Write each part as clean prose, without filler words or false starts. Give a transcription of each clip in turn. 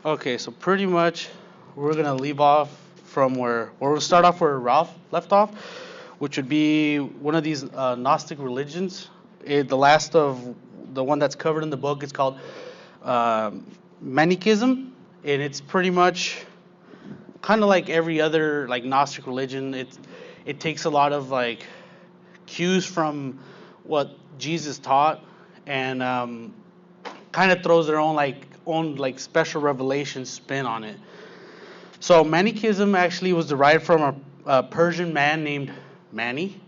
Okay, so pretty much we're gonna leave off from where, or we'll start off where Ralph left off, which would be one of these Gnostic religions. The last of the one that's covered in the book is called Manichaeism, and it's pretty much kind of like every other like Gnostic religion. It takes a lot of like cues from what Jesus taught, and kind of throws their own special revelation spin on it. So Manichaeism actually was derived from a Persian man named Mani.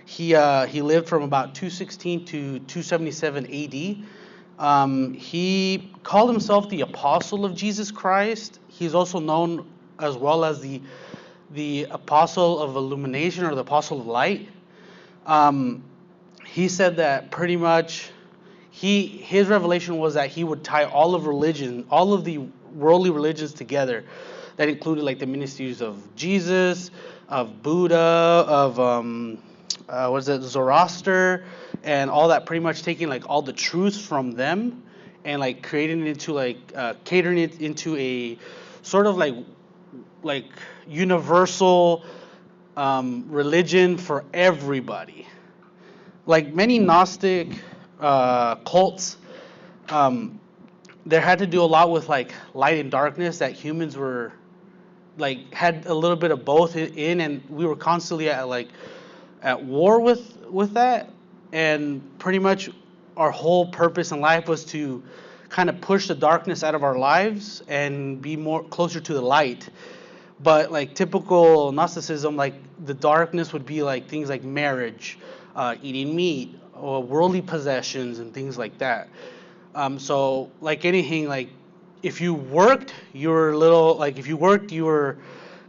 He lived from about 216 to 277 AD. He called himself the Apostle of Jesus Christ. He's also known as well as the Apostle of Illumination or the Apostle of Light. He said that pretty much his revelation was that he would tie all of religion, all of the worldly religions together. That included like the ministries of Jesus, of Buddha, of Zoroaster, and all that. Pretty much taking like all the truths from them and like creating it into catering it into a sort of like universal religion for everybody. Like many Gnostic cults, there had to do a lot with like light and darkness, that humans were like had a little bit of both in, and we were constantly at war with that. And pretty much our whole purpose in life was to kind of push the darkness out of our lives and be more closer to the light. But like typical Gnosticism, like the darkness would be like things like marriage, eating meat, or worldly possessions and things like that. So like anything, like if you worked, you were a little like if you worked, you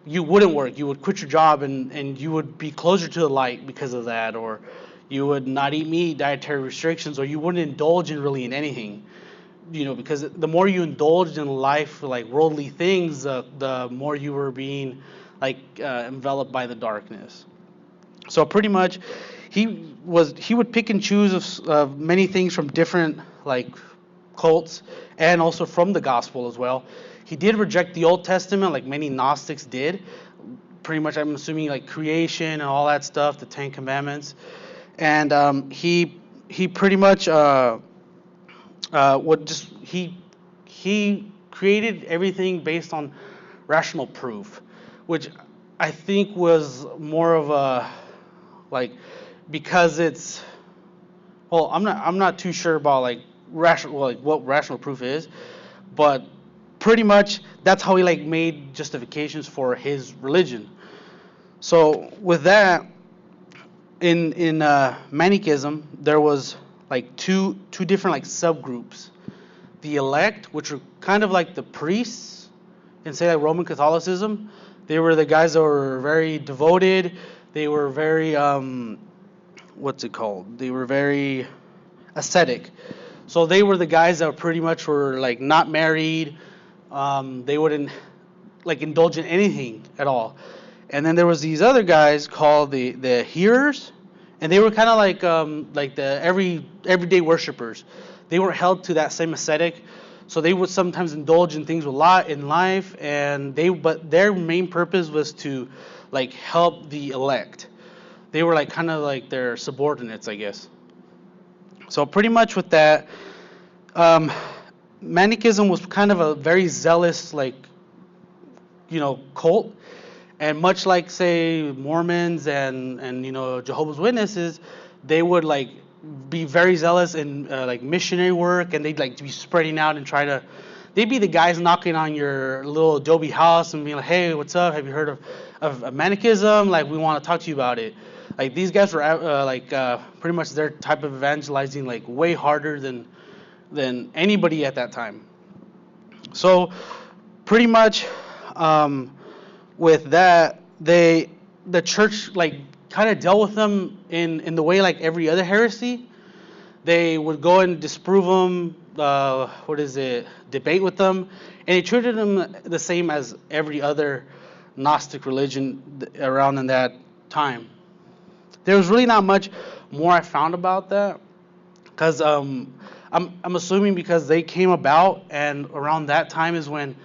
wouldn't work. You would quit your job and you would be closer to the light because of that, or you would not eat meat, dietary restrictions, or you wouldn't indulge in anything. Because the more you indulged in life, like worldly things, the more you were being enveloped by the darkness. So pretty much, he would pick and choose of many things from different like cults, and also from the gospel as well. He did reject the Old Testament, like many Gnostics did. Pretty much, I'm assuming like creation and all that stuff, the Ten Commandments, and he pretty much he created everything based on rational proof, which I think was more of a because it's I'm not too sure about what rational proof is, but pretty much that's how he made justifications for his religion. So with that, in Manichaeism, there was two different subgroups. The elect, which were kind of like the priests in say Roman Catholicism. They were the guys that were very devoted. They were very They were very ascetic. So they were the guys that pretty much were not married. They wouldn't indulge in anything at all. And then there was these other guys called the hearers, and they were kind of like the everyday worshipers. They weren't held to that same ascetic, so they would sometimes indulge in things a lot in life, but their main purpose was to help the elect. They were kind of like their subordinates, I guess. So pretty much with that, Manichaeism was kind of a very zealous cult, and much like say Mormons and Jehovah's Witnesses, they would be very zealous in missionary work, and they'd be spreading out and they'd be the guys knocking on your little adobe house and being like, hey, what's up, have you heard of Manichaeism, we want to talk to you about it. These guys were pretty much their type of evangelizing way harder than anybody at that time. So pretty much with that, the church kind of dealt with them in the way every other heresy. They would go and disprove them, debate with them, and they treated them the same as every other Gnostic religion around in that time. There was really not much more I found about that, because I'm assuming because they came about, and around that time is when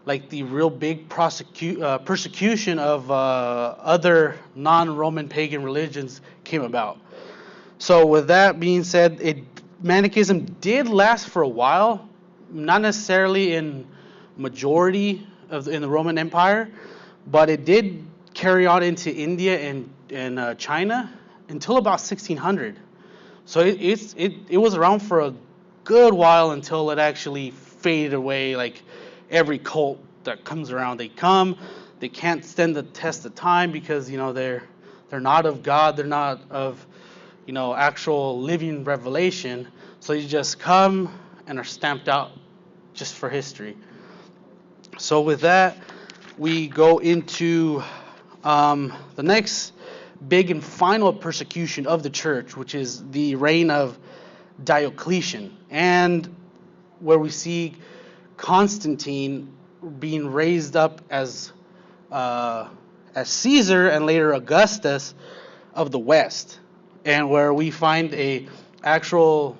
like the real big persecution of other non-Roman pagan religions came about. So with that being said, Manichaeism did last for a while, not necessarily in majority in the Roman Empire, but it did carry on into India and China until about 1600. So it was around for a good while until it actually faded away. Like every cult that comes around, they can't stand the test of time because they're not of God, they're not of actual living revelation. So you just come and are stamped out just for history. So with that, we go into the next big and final persecution of the church, which is the reign of Diocletian, and where we see Constantine being raised up as Caesar and later Augustus of the West, and where we find a actual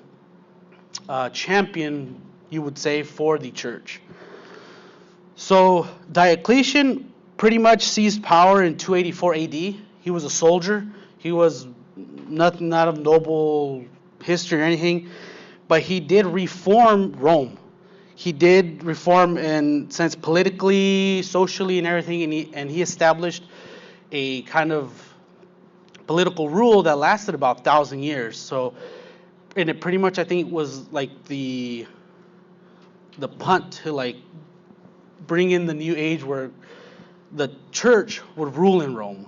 champion, you would say, for the church. So Diocletian pretty much seized power in 284 AD. He was a soldier. He was not of noble history or anything, but he did reform Rome. He did reform in sense politically, socially, and everything, and he established a kind of political rule that lasted about 1,000 years. So, and it pretty much, I think, was like the punt to like bring in the new age where the church would rule in Rome.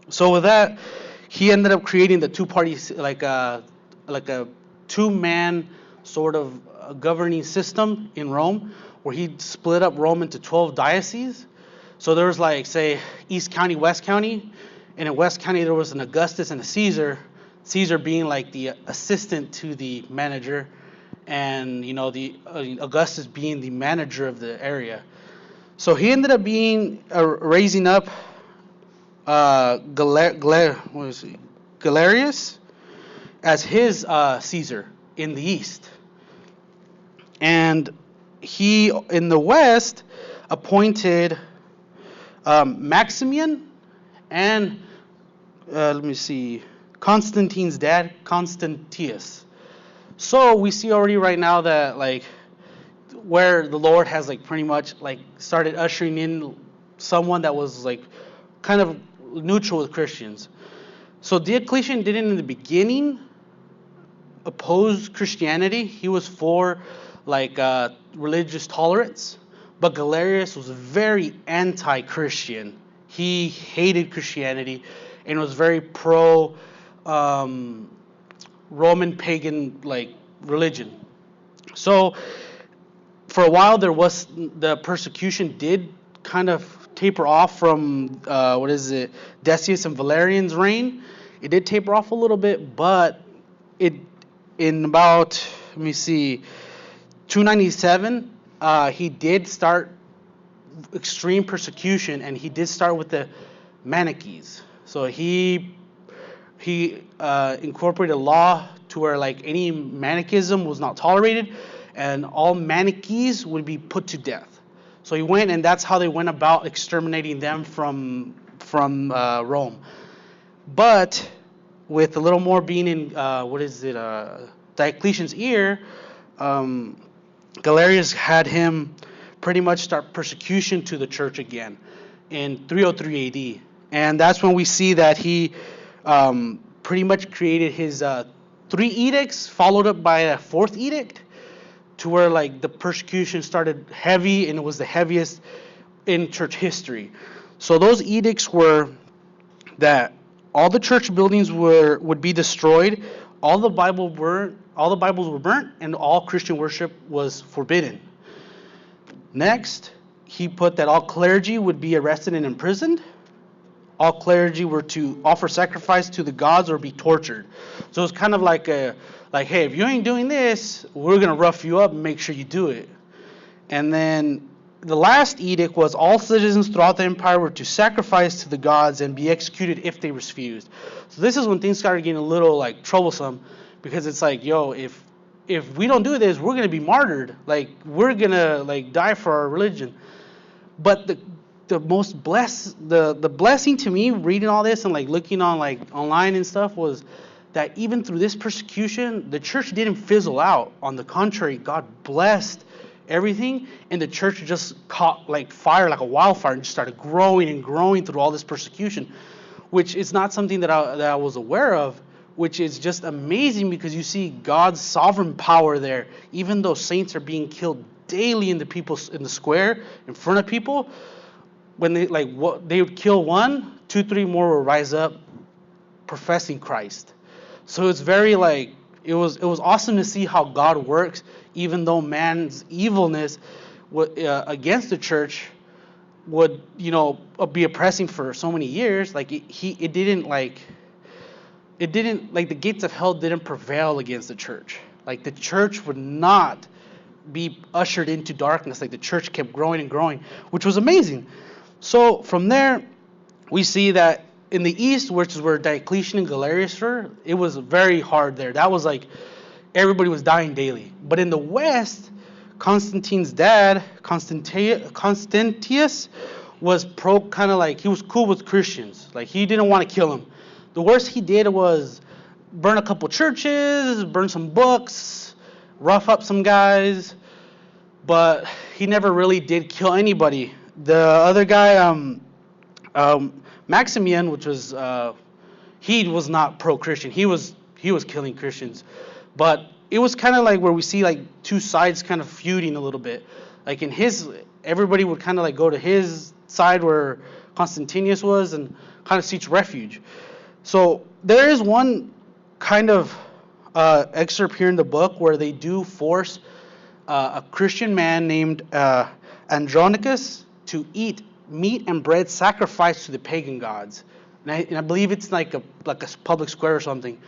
So with that, he ended up creating the two-party, like a two-man sort of governing system in Rome, where he split up Rome into 12 dioceses. So there was like, say, East County, West County, and in West County there was an Augustus and a Caesar. Caesar being like the assistant to the manager, and the Augustus being the manager of the area. So he ended up being raising up Galerius as his Caesar in the east, and he in the west appointed Maximian and Constantine's dad, Constantius. So we see already right now that like where the Lord has like pretty much like started ushering in someone that was like kind of neutral with Christians. So Diocletian didn't in the beginning oppose Christianity. He was for like religious tolerance, but Galerius was very anti-Christian. He hated Christianity and was very pro Roman pagan like religion. So for a while there was the persecution did kind of taper off from Decius and Valerian's reign. It did taper off a little bit, but in about 297 he did start extreme persecution, and he did start with the Manichaeans. So he incorporated a law to where like any Manichaeism was not tolerated, and all Manichaeans would be put to death. So he went, and that's how they went about exterminating them from Rome. But with a little more being in Diocletian's ear, Galerius had him pretty much start persecution to the church again in 303 AD, and that's when we see that he pretty much created his 3 edicts, followed up by a 4th edict, to where like the persecution started heavy, and it was the heaviest in church history. So those edicts were that all the church buildings would be destroyed, all the Bibles were burnt, and all Christian worship was forbidden. Next, he put that all clergy would be arrested and imprisoned. All clergy were to offer sacrifice to the gods or be tortured. So it's kind of like hey, if you ain't doing this, we're going to rough you up and make sure you do it. And then the last edict was all citizens throughout the empire were to sacrifice to the gods and be executed if they refused. So this is when things started getting a little like troublesome, because it's like, if if we don't do this, we're gonna be martyred. Like we're gonna like die for our religion. But the most the blessing to me reading all this and like looking on like online and stuff was that even through this persecution, the church didn't fizzle out. On the contrary, God blessed everything, and the church just caught like fire, like a wildfire, and just started growing and growing through all this persecution, which is not something that I was aware of, which is just amazing because you see God's sovereign power there. Even though saints are being killed daily in the square in front of people, when they they would kill one, 2, 3 more would rise up professing Christ. So it's very like it was awesome to see how God works, even though man's evilness against the church would be oppressing for so many years. Like it didn't the gates of hell didn't prevail against the church. Like the church would not be ushered into darkness. Like the church kept growing and growing, which was amazing. So from there, we see that in the east, which is where Diocletian and Galerius were, it was very hard there. That was like everybody was dying daily. But in the west, Constantine's dad, Constantius, was he was cool with Christians. Like he didn't want to kill them. The worst he did was burn a couple churches, burn some books, rough up some guys, but he never really did kill anybody. The other guy, Maximian, which was he was not pro-Christian. He was killing Christians, but it was kind of like where we see like two sides kind of feuding a little bit. Like everybody would kind of like go to his side where Constantius was and kind of seek refuge. So there is one kind of excerpt here in the book where they do force a Christian man named Andronicus to eat meat and bread sacrificed to the pagan gods. And I believe it's like a public square or something.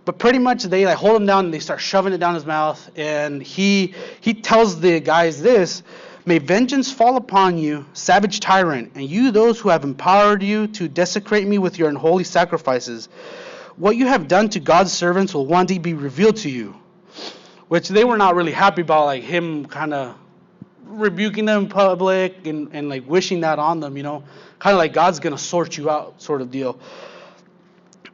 But pretty much they like hold him down and they start shoving it down his mouth. And he tells the guys this: "May vengeance fall upon you, savage tyrant, and you those who have empowered you to desecrate me with your unholy sacrifices. What you have done to God's servants will one day be revealed to you." Which they were not really happy about, like him kind of rebuking them in public and like wishing that on them, kind of like God's gonna sort you out sort of deal.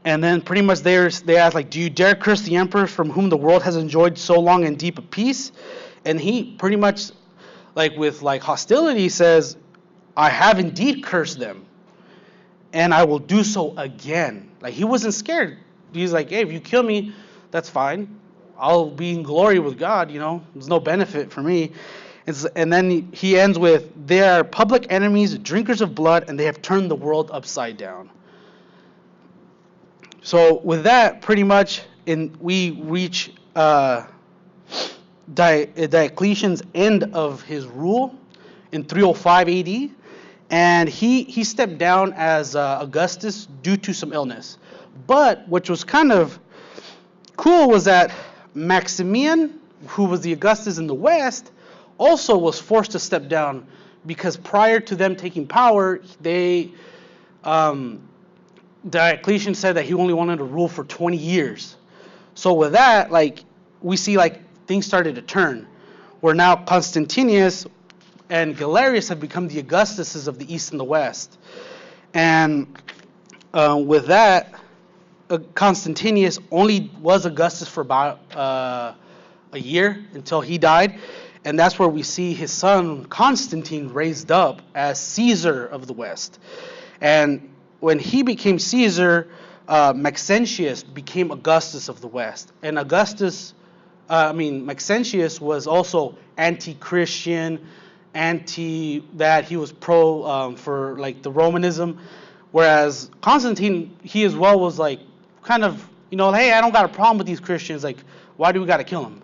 And then pretty much they ask like, "Do you dare curse the emperor from whom the world has enjoyed so long and deep a peace?" And he pretty much like with like hostility says, "I have indeed cursed them, and I will do so again." Like he wasn't scared. He's like, "Hey, if you kill me, that's fine. I'll be in glory with God, There's no benefit for me." And then he ends with, "They are public enemies, drinkers of blood, and they have turned the world upside down." So with that, pretty much, we reach Diocletian's end of his rule in 305 AD, and he stepped down as Augustus due to some illness. But which was kind of cool was that Maximian, who was the Augustus in the west, also was forced to step down because prior to them taking power, Diocletian said that he only wanted to rule for 20 years. So with that, like we see like things started to turn, where now Constantius and Galerius have become the Augustuses of the east and the west. And with that, Constantius only was Augustus for about a year until he died. And that's where we see his son Constantine raised up as Caesar of the West. And when he became Caesar, Maxentius became Augustus of the West. And Maxentius was also anti-Christian, that he was pro for like the Romanism. Whereas Constantine, he as well was like kind of, hey, I don't got a problem with these Christians. Like, why do we got to kill them?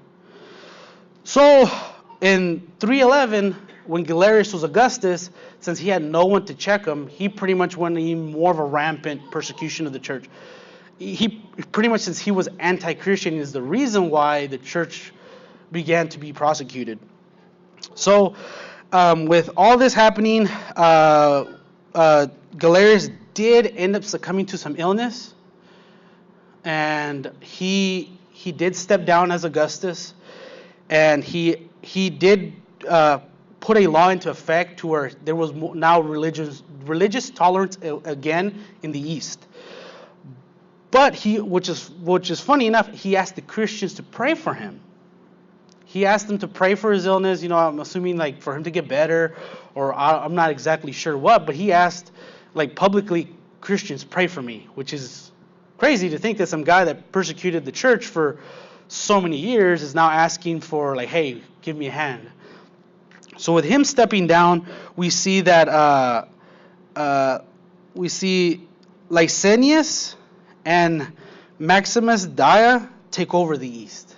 So in 311, when Galerius was Augustus, since he had no one to check him, he pretty much went in more of a rampant persecution of the church. He pretty much, since he was anti-Christian, is the reason why the church began to be prosecuted. So with all this happening, Galerius did end up succumbing to some illness, and he he did step down as Augustus, and he did put a law into effect to where there was now religious tolerance again in the East. But which is funny enough, he asked the Christians to pray for him. He asked them to pray for his illness. I'm assuming like for him to get better, or I'm not exactly sure what. But he asked, like publicly, Christians, pray for me, which is crazy to think that some guy that persecuted the church for so many years is now asking for like, hey, give me a hand. So with him stepping down, we see that we see Licinius and Maximus Daia take over the East,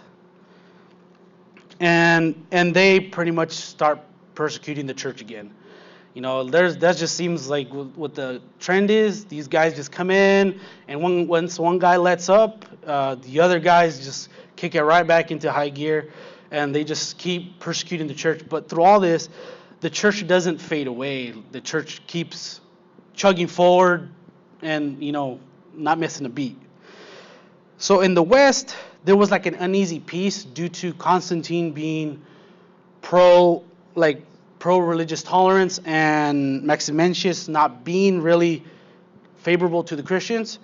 and they pretty much start persecuting the church again. That just seems like what the trend is. These guys just come in, and once one guy lets up, the other guys just kick it right back into high gear, and they just keep persecuting the church. But through all this, the church doesn't fade away. The church keeps chugging forward, and not missing a beat. So in the West, there was like an uneasy peace due to Constantine being pro-religious tolerance and Maximentius not being really favorable to the Christians.